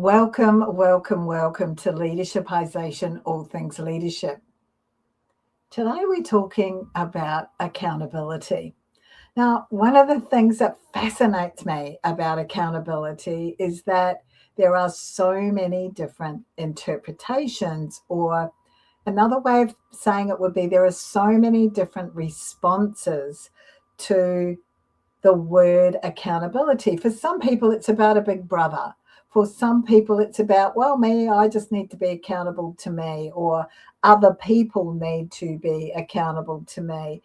Welcome, welcome, welcome to Leadershipisation, all things leadership. Today we're talking about accountability. Now, one of the things that fascinates me about accountability is that there are so many different interpretations, or another way of saying it would be there are so many different responses to the word accountability. For some people, it's about a big brother. For some people, it's about, well, I just need to be accountable to me, or other people need to be accountable to me.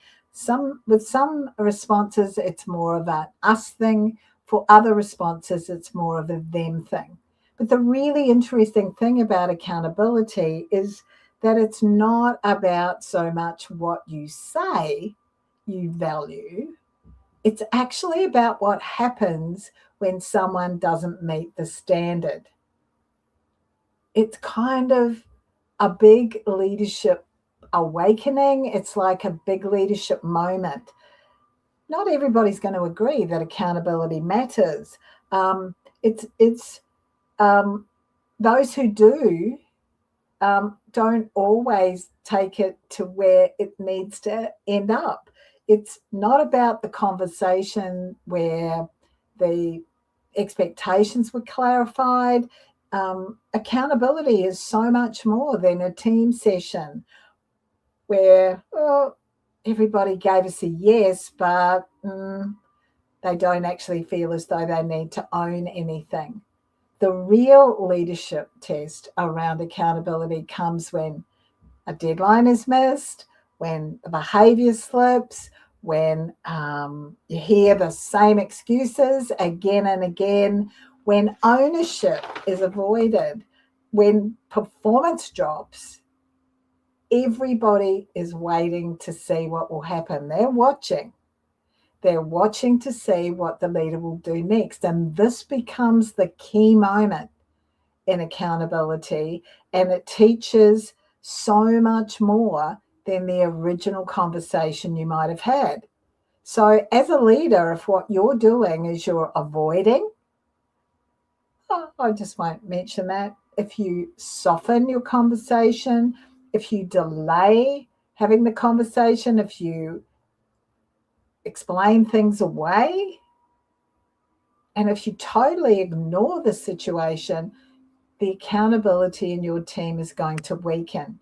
With some responses, it's more of an us thing. For other responses, it's more of a them thing. But the really interesting thing about accountability is that it's not about so much what you say you value. It's actually about what happens when someone doesn't meet the standard. It's kind of a big leadership awakening. It's like a big leadership moment. Not everybody's going to agree that accountability matters. It's those who do don't always take it to where it needs to end up. It's not about the conversation where the expectations were clarified. Accountability is so much more than a team session where everybody gave us a yes, but they don't actually feel as though they need to own anything. The real leadership test around accountability comes when a deadline is missed, when the behaviour slips, when you hear the same excuses again and again, when ownership is avoided, when performance drops. Everybody is waiting to see what will happen. They're watching. They're watching to see what the leader will do next. And this becomes the key moment in accountability, and it teaches so much more than the original conversation you might have had. So as a leader, if what you're doing is you're avoiding, I just won't mention that. If you soften your conversation, if you delay having the conversation, if you explain things away, and if you totally ignore the situation, the accountability in your team is going to weaken.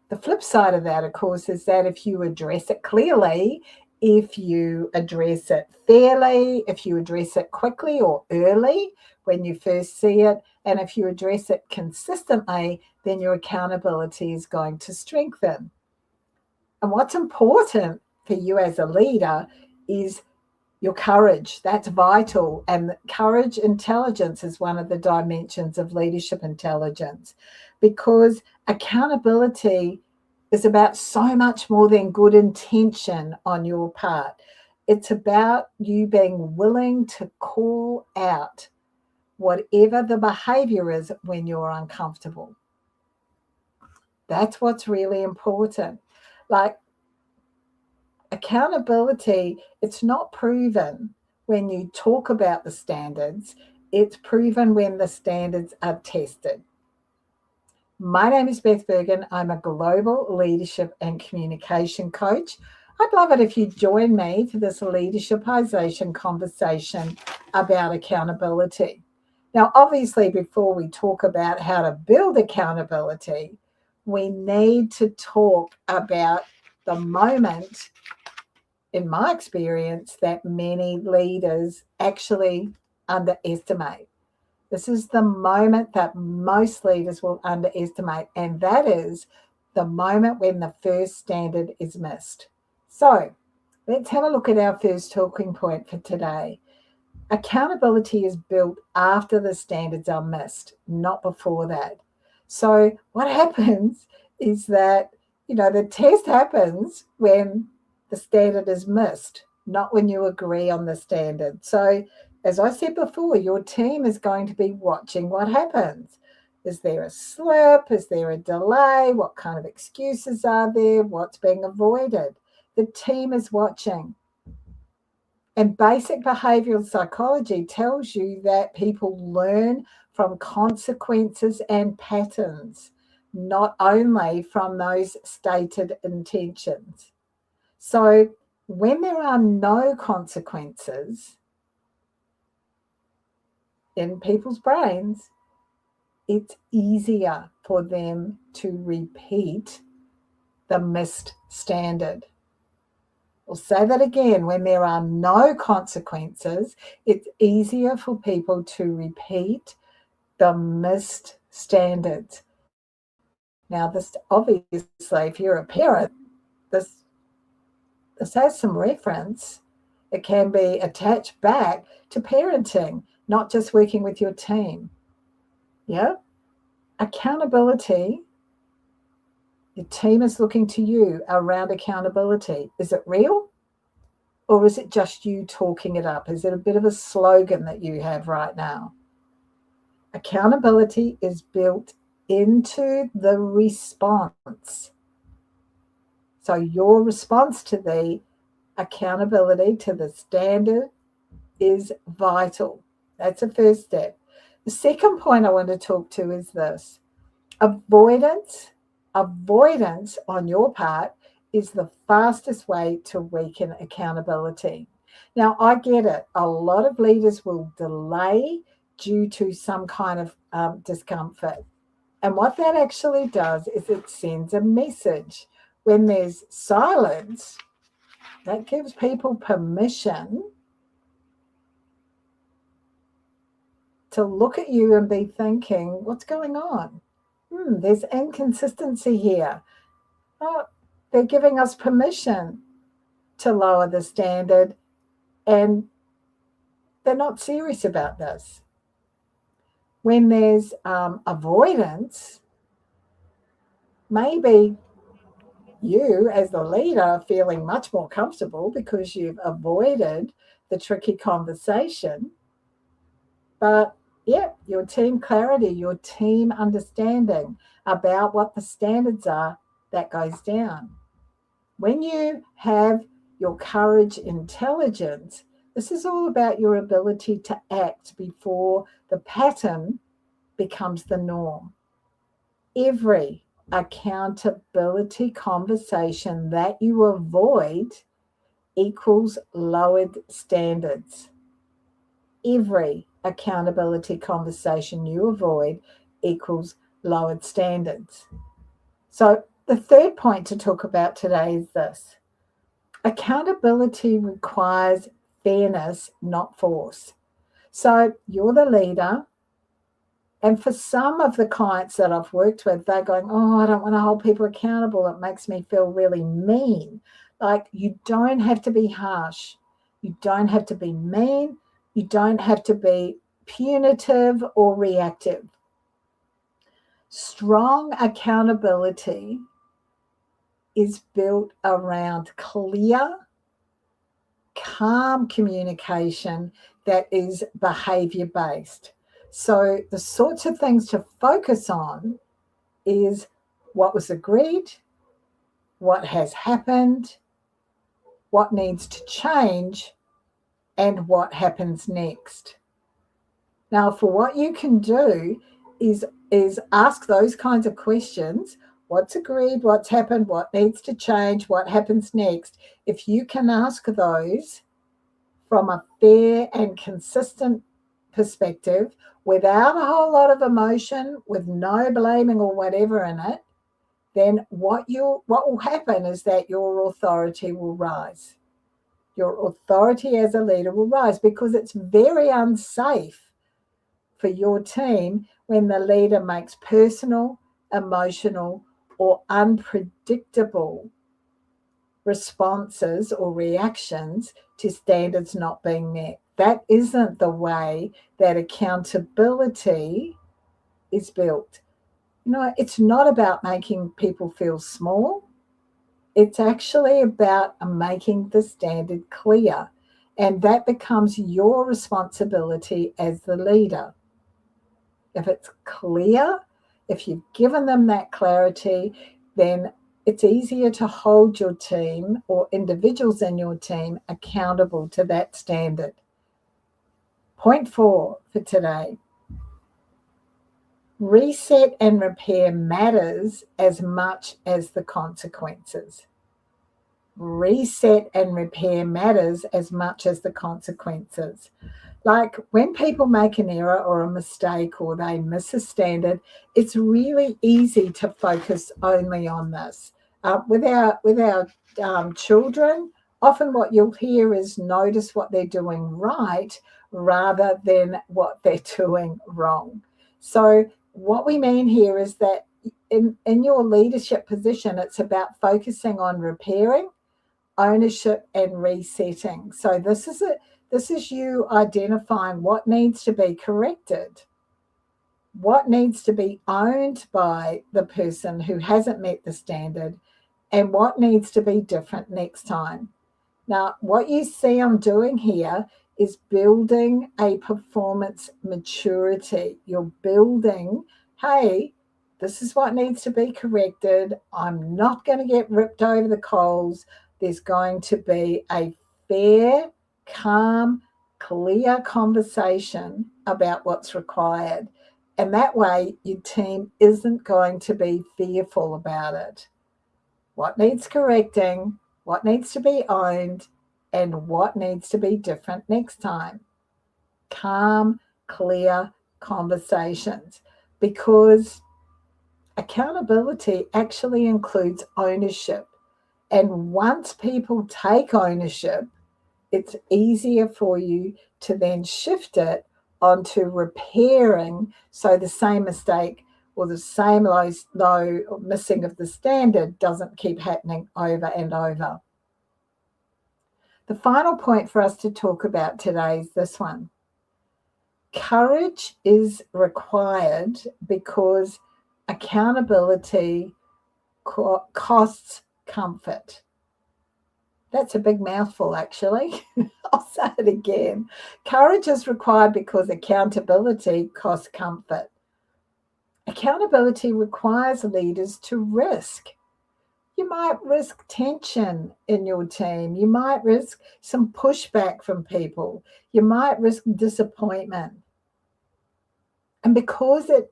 The flip side of that, of course, is that if you address it clearly, if you address it fairly, if you address it quickly or early when you first see it, and if you address it consistently, then your accountability is going to strengthen. And what's important for you as a leader is your courage. That's vital. And courage intelligence is one of the dimensions of leadership intelligence, because accountability is about so much more than good intention on your part. It's about you being willing to call out whatever the behavior is when you're uncomfortable. That's what's really important. Like, accountability, it's not proven when you talk about the standards, it's proven when the standards are tested. My name is Beth Bergen. I'm a global leadership and communication coach. I'd love it if you join me for this leadershipisation conversation about accountability. Now, obviously, before we talk about how to build accountability, we need to talk about the moment, in my experience, that many leaders actually underestimate. This is the moment that most leaders will underestimate, and that is the moment when the first standard is missed. So let's have a look at our first talking point for today. Accountability is built after the standards are missed, not before that. So what happens is that, the test happens when the standard is missed, not when you agree on the standard. So as I said before, your team is going to be watching what happens. Is there a slip? Is there a delay? What kind of excuses are there? What's being avoided? The team is watching. And basic behavioral psychology tells you that people learn from consequences and patterns, not only from those stated intentions. So when there are no consequences in people's brains, it's easier for them to repeat the missed standard. I'll say that again. When there are no consequences, it's easier for people to repeat the missed standards. Now, this obviously, if you're a parent, this has some reference. It can be attached back to parenting, not just working with your team. Yeah? Accountability. Your team is looking to you around accountability. Is it real? Or is it just you talking it up? Is it a bit of a slogan that you have right now? Accountability is built into the response. So your response to the accountability, to the standard, is vital. That's the first step. The second point I want to talk to is this. Avoidance on your part is the fastest way to weaken accountability. Now, I get it. A lot of leaders will delay due to some kind of discomfort. And what that actually does is it sends a message. When there's silence, that gives people permission to look at you and be thinking, what's going on? There's inconsistency here. Oh, they're giving us permission to lower the standard, and they're not serious about this. When there's avoidance, maybe you as the leader are feeling much more comfortable because you've avoided the tricky conversation. But yeah, your team clarity, your team understanding about what the standards are, that goes down. When you have your courage intelligence, this is all about your ability to act before the pattern becomes the norm. Every accountability conversation that you avoid equals lowered standards. Every accountability conversation you avoid equals lowered standards. So the third point to talk about today is this. Accountability requires fairness, not force. So you're the leader, and for some of the clients that I've worked with, they're going, oh, I don't want to hold people accountable. It makes me feel really mean. Like, you don't have to be harsh. You don't have to be mean. You don't have to be punitive or reactive. Strong accountability is built around clear, calm communication that is behavior-based. So the sorts of things to focus on is what was agreed, what has happened, what needs to change, and what happens next. Now, for what you can do is ask those kinds of questions. What's agreed, what's happened, what needs to change, what happens next. If you can ask those from a fair and consistent perspective, without a whole lot of emotion, with no blaming or whatever in it, then what will happen is that your authority will rise. Your authority as a leader will rise, because it's very unsafe for your team when the leader makes personal, emotional, or unpredictable responses or reactions to standards not being met. That isn't the way that accountability is built. It's not about making people feel small. It's actually about making the standard clear, and that becomes your responsibility as the leader. If it's clear, if you've given them that clarity, then it's easier to hold your team or individuals in your team accountable to that standard. Point 4 for today. Reset and repair matters as much as the consequences. Reset and repair matters as much as the consequences. Like when people make an error or a mistake or they miss a standard, it's really easy to focus only on this. With our children, often what you'll hear is notice what they're doing right rather than what they're doing wrong. So what we mean here is that in your leadership position, it's about focusing on repairing, ownership, and resetting. So this is it. This is you identifying what needs to be corrected, what needs to be owned by the person who hasn't met the standard, and what needs to be different next time. Now, what you see I'm doing here is building a performance maturity. You're building, hey, this is what needs to be corrected. I'm not going to get ripped over the coals. There's going to be a fair, calm, clear conversation about what's required. And that way, your team isn't going to be fearful about it. What needs correcting? What needs to be owned, and what needs to be different next time. Calm, clear conversations, because accountability actually includes ownership. And once people take ownership, it's easier for you to then shift it onto repairing, so the same mistake or the same low missing of the standard doesn't keep happening over and over. The final point for us to talk about today is this one. Courage is required because accountability costs comfort. That's a big mouthful, actually. I'll say it again. Courage is required because accountability costs comfort. Accountability requires leaders to risk. You might risk tension in your team. You might risk some pushback from people. You might risk disappointment. And because it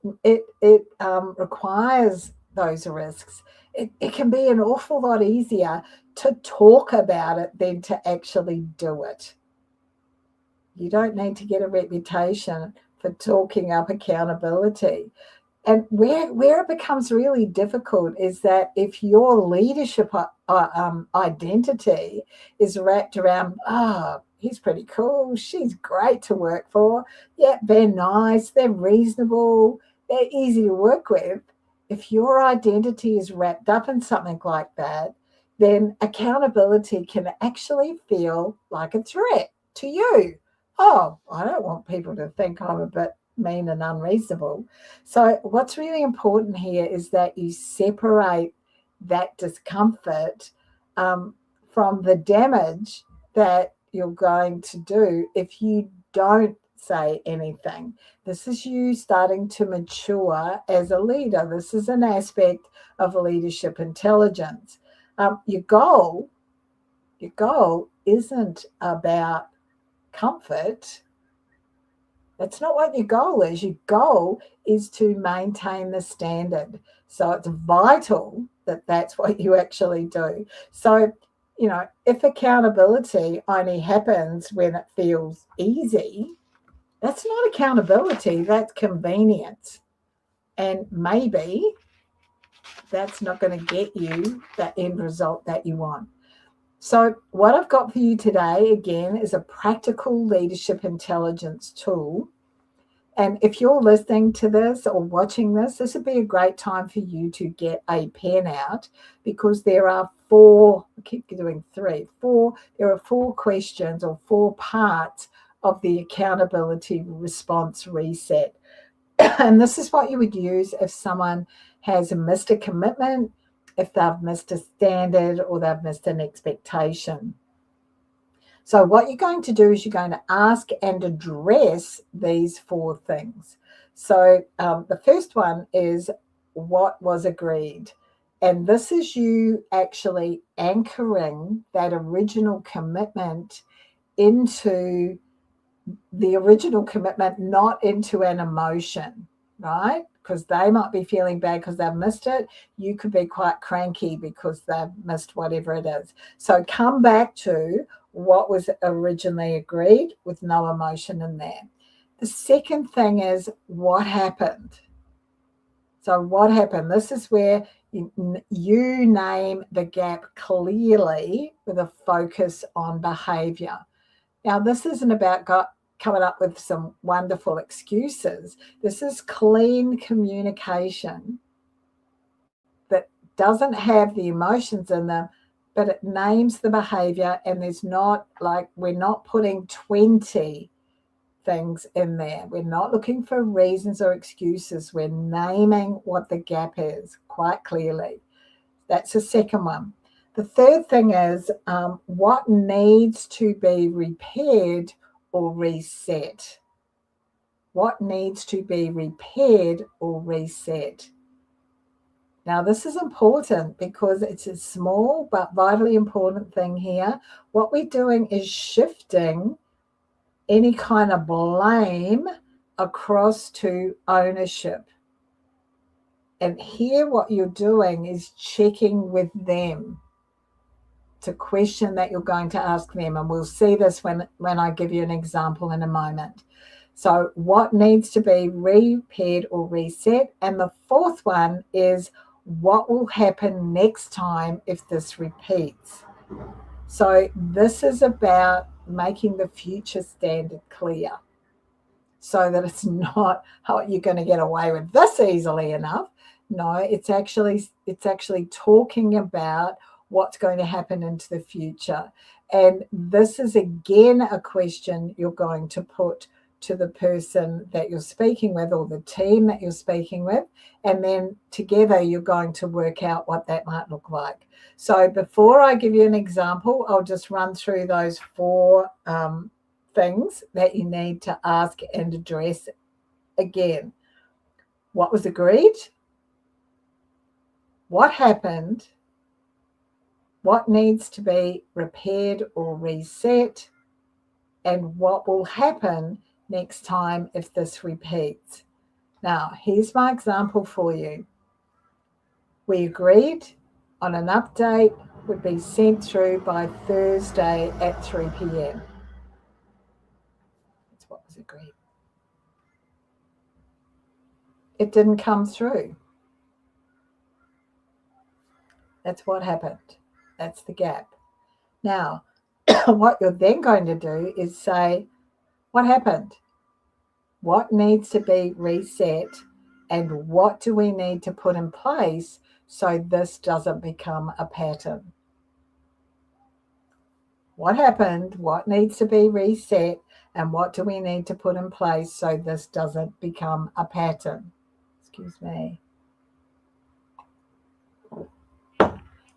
requires those risks, it can be an awful lot easier to talk about it than to actually do it. You don't need to get a reputation for talking up accountability. And where it becomes really difficult is that if your leadership identity is wrapped around, he's pretty cool, she's great to work for, yeah, they're nice, they're reasonable, they're easy to work with. If your identity is wrapped up in something like that, then accountability can actually feel like a threat to you. Oh, I don't want people to think I'm a bit mean and unreasonable. So what's really important here is that you separate that discomfort from the damage that you're going to do if you don't say anything. This is you starting to mature as a leader. This is an aspect of leadership intelligence. Your goal isn't about comfort. That's not what your goal is. Your goal is to maintain the standard. So it's vital that that's what you actually do. So, if accountability only happens when it feels easy, that's not accountability, that's convenience. And maybe that's not going to get you the end result that you want. So what I've got for you today, again, is a practical leadership intelligence tool. And if you're listening to this or watching this would be a great time for you to get a pen out, because there are there are 4 questions or 4 parts of the accountability response reset. And this is what you would use if someone has missed a commitment, if they've missed a standard, or they've missed an expectation. So what you're going to do is you're going to ask and address these 4 things. So the first one is, what was agreed? And this is you actually anchoring that original commitment into the original commitment, not into an emotion, right? because they might be feeling bad because they've missed it. You could be quite cranky because they've missed whatever it is. So come back to what was originally agreed with no emotion in there. The second thing is what happened. So what happened? This is where you name the gap clearly with a focus on behavior. Now, this isn't about coming up with some wonderful excuses. This is clean communication that doesn't have the emotions in them, but it names the behavior, and there's not like we're not putting 20 things in there. We're not looking for reasons or excuses. We're naming what the gap is quite clearly. That's the second one. The third thing is what needs to be repaired or reset. What needs to be repaired or reset. Now, this is important because it's a small but vitally important thing here. What we're doing is shifting any kind of blame across to ownership. And here what you're doing is checking with them. It's a question that you're going to ask them, and we'll see this when I give you an example in a moment. So what needs to be repaired or reset? And the fourth one is what will happen next time if this repeats? So this is about making the future standard clear so that it's not, oh, you're going to get away with this easily enough. No, it's actually talking about what's going to happen into the future. And this is again a question you're going to put to the person that you're speaking with or the team that you're speaking with. And then together you're going to work out what that might look like. So before I give you an example, I'll just run through those four things that you need to ask and address again. What was agreed? What happened? What needs to be repaired or reset? And what will happen next time if this repeats? Now, here's my example for you. We agreed on an update would be sent through by Thursday at 3 p.m. That's what was agreed. It didn't come through. That's what happened. That's the gap. Now, what you're then going to do is say, what happened? What needs to be reset? And what do we need to put in place so this doesn't become a pattern? What happened? What needs to be reset? And what do we need to put in place so this doesn't become a pattern? Excuse me.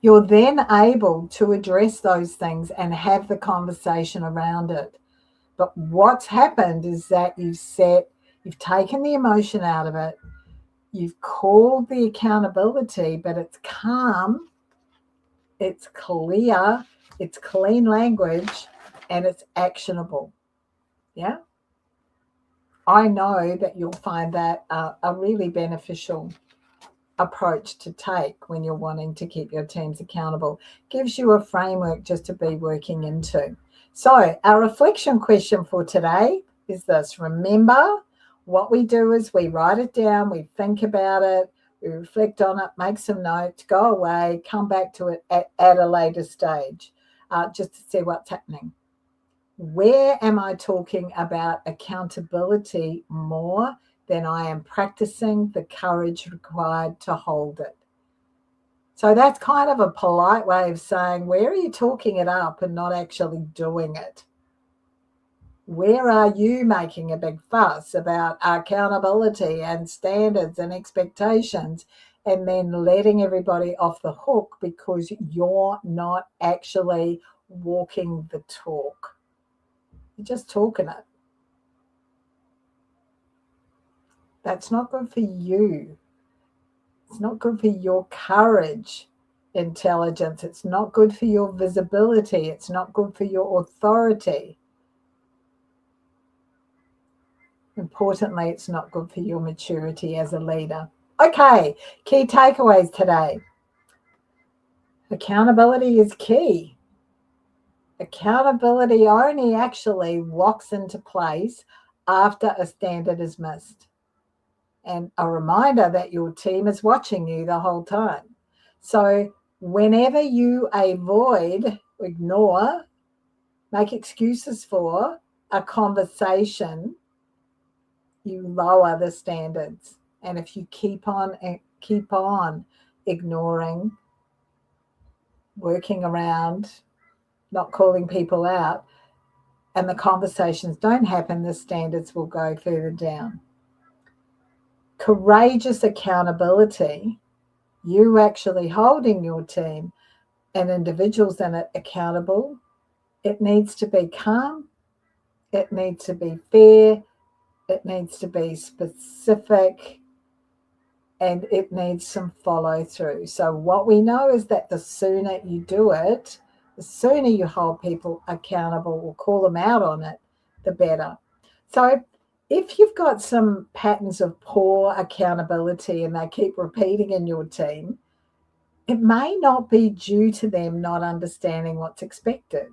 You're then able to address those things and have the conversation around it. But what's happened is that you've taken the emotion out of it, you've called the accountability, but it's calm, it's clear, it's clean language, and it's actionable. Yeah? I know that you'll find that a really beneficial approach to take when you're wanting to keep your teams accountable. Gives you a framework just to be working into. So our reflection question for today is this. Remember, what we do is we write it down, we think about it, we reflect on it, make some notes, go away, come back to it at a later stage just to see what's happening. Where am I talking about accountability more than I am practicing the courage required to hold it? So that's kind of a polite way of saying, where are you talking it up and not actually doing it? Where are you making a big fuss about accountability and standards and expectations and then letting everybody off the hook because you're not actually walking the talk? You're just talking it. That's not good for you. It's not good for your courage, intelligence. It's not good for your visibility. It's not good for your authority. Importantly, it's not good for your maturity as a leader. Okay, key takeaways today. Accountability is key. Accountability only actually walks into place after a standard is missed. And a reminder that your team is watching you the whole time. So whenever you avoid, ignore, make excuses for a conversation, you lower the standards. And if you keep on ignoring, working around, not calling people out, and the conversations don't happen, the standards will go further down. Courageous accountability, you actually holding your team and individuals in it accountable, it needs to be calm, it needs to be fair, it needs to be specific, and it needs some follow through. So what we know is that the sooner you do it, the sooner you hold people accountable or call them out on it, the better. So if you've got some patterns of poor accountability and they keep repeating in your team, it may not be due to them not understanding what's expected.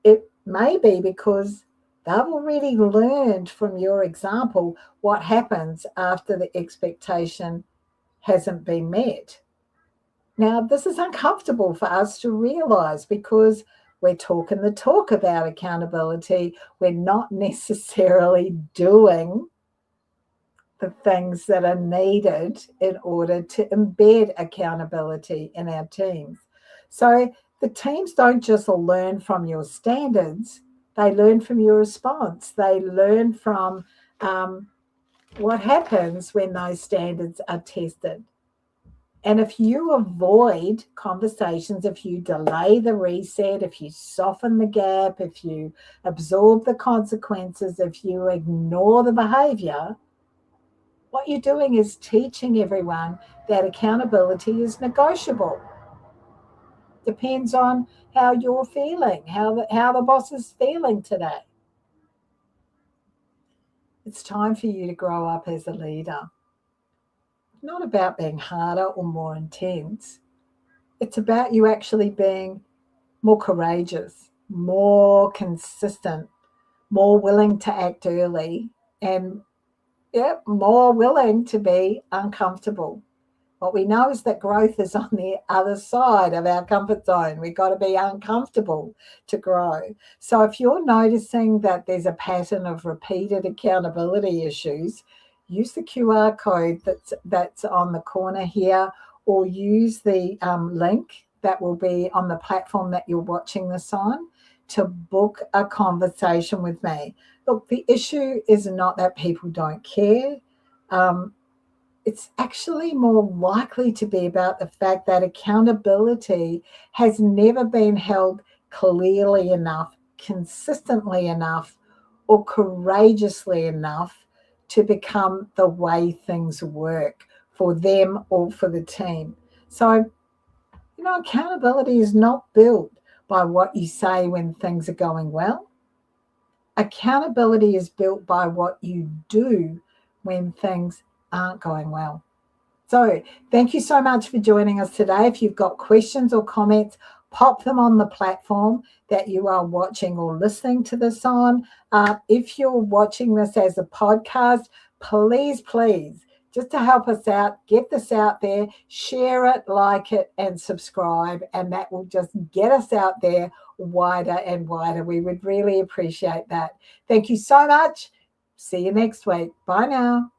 It may be because they've already learned from your example what happens after the expectation hasn't been met. Now, this is uncomfortable for us to realize because we're talking the talk about accountability. We're not necessarily doing the things that are needed in order to embed accountability in our teams. So the teams don't just learn from your standards, they learn from your response. They learn from what happens when those standards are tested. And if you avoid conversations, if you delay the reset, if you soften the gap, if you absorb the consequences, if you ignore the behavior, what you're doing is teaching everyone that accountability is negotiable. Depends on how you're feeling, how the boss is feeling today. It's time for you to grow up as a leader. Not about being harder or more intense. It's about you actually being more courageous, more consistent, more willing to act early, and more willing to be uncomfortable. What we know is that growth is on the other side of our comfort zone. We've got to be uncomfortable to grow. So if you're noticing that there's a pattern of repeated accountability issues, use the QR code that's on the corner here, or use the link that will be on the platform that you're watching this on to book a conversation with me. Look, the issue is not that people don't care. It's actually more likely to be about the fact that accountability has never been held clearly enough, consistently enough, or courageously enough to become the way things work for them or for the team. So, accountability is not built by what you say when things are going well. Accountability is built by what you do when things aren't going well. So thank you so much for joining us today. If you've got questions or comments, pop them on the platform that you are watching or listening to this on. If you're watching this as a podcast, please, just to help us out, get this out there, share it, like it, and subscribe. And that will just get us out there wider and wider. We would really appreciate that. Thank you so much. See you next week. Bye now.